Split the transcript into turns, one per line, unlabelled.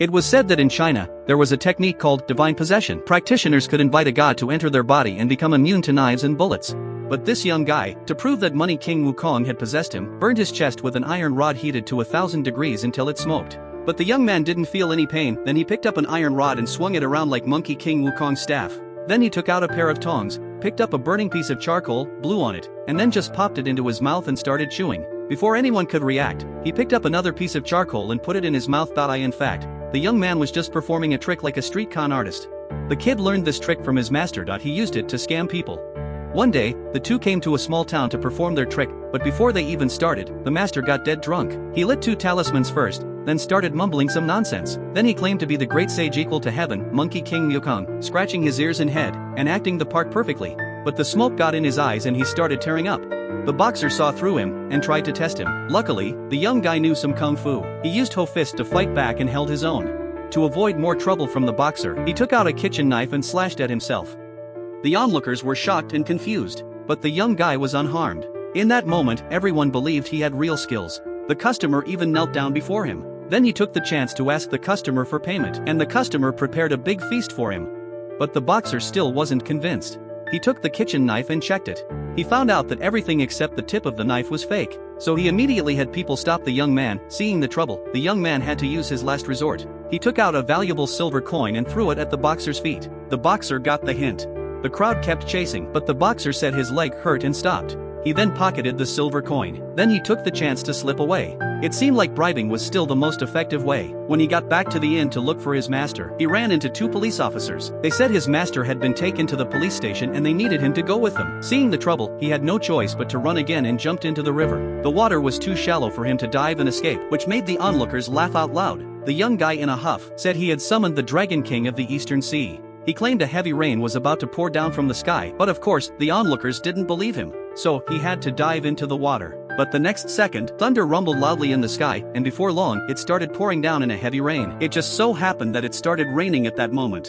It was said that in China, there was a technique called divine possession. Practitioners could invite a god to enter their body and become immune to knives and bullets. But this young guy, to prove that Money King WuKong had possessed him, burned his chest with an iron rod heated to 1,000 degrees until it smoked. But the young man didn't feel any pain. Then he picked up an iron rod and swung it around like Monkey King WuKong's staff. Then he took out a pair of tongs, picked up a burning piece of charcoal, blew on it, and then just popped it into his mouth and started chewing. Before anyone could react, he picked up another piece of charcoal and put it in his mouth. In fact, the young man was just performing a trick like a street con artist. The kid learned this trick from his master. He used it to scam people. One day, the two came to a small town to perform their trick, but before they even started, the master got dead drunk. He lit 2 talismans first, then started mumbling some nonsense. Then he claimed to be the great sage equal to heaven, Monkey King WuKong, scratching his ears and head, and acting the part perfectly. But the smoke got in his eyes and he started tearing up. The boxer saw through him and tried to test him. Luckily, the young guy knew some kung fu. He used Ho fist to fight back and held his own. To avoid more trouble from the boxer, he took out a kitchen knife and slashed at himself. The onlookers were shocked and confused, but the young guy was unharmed. In that moment, everyone believed he had real skills. The customer even knelt down before him. Then he took the chance to ask the customer for payment, and the customer prepared a big feast for him. But the boxer still wasn't convinced. He took the kitchen knife and checked it. He found out that everything except the tip of the knife was fake. So he immediately had people stop the young man. Seeing the trouble, the young man had to use his last resort. He took out a valuable silver coin and threw it at the boxer's feet. The boxer got the hint. The crowd kept chasing, but the boxer said his leg hurt and stopped. He then pocketed the silver coin. Then he took the chance to slip away. It seemed like bribing was still the most effective way. When he got back to the inn to look for his master, he ran into 2 police officers. They said his master had been taken to the police station and they needed him to go with them. Seeing the trouble, he had no choice but to run again and jumped into the river. The water was too shallow for him to dive and escape, which made the onlookers laugh out loud. The young guy in a huff said he had summoned the Dragon King of the Eastern Sea. He claimed a heavy rain was about to pour down from the sky, but of course, the onlookers didn't believe him. So, he had to dive into the water. But the next second, thunder rumbled loudly in the sky, and before long, it started pouring down in a heavy rain. It just so happened that it started raining at that moment.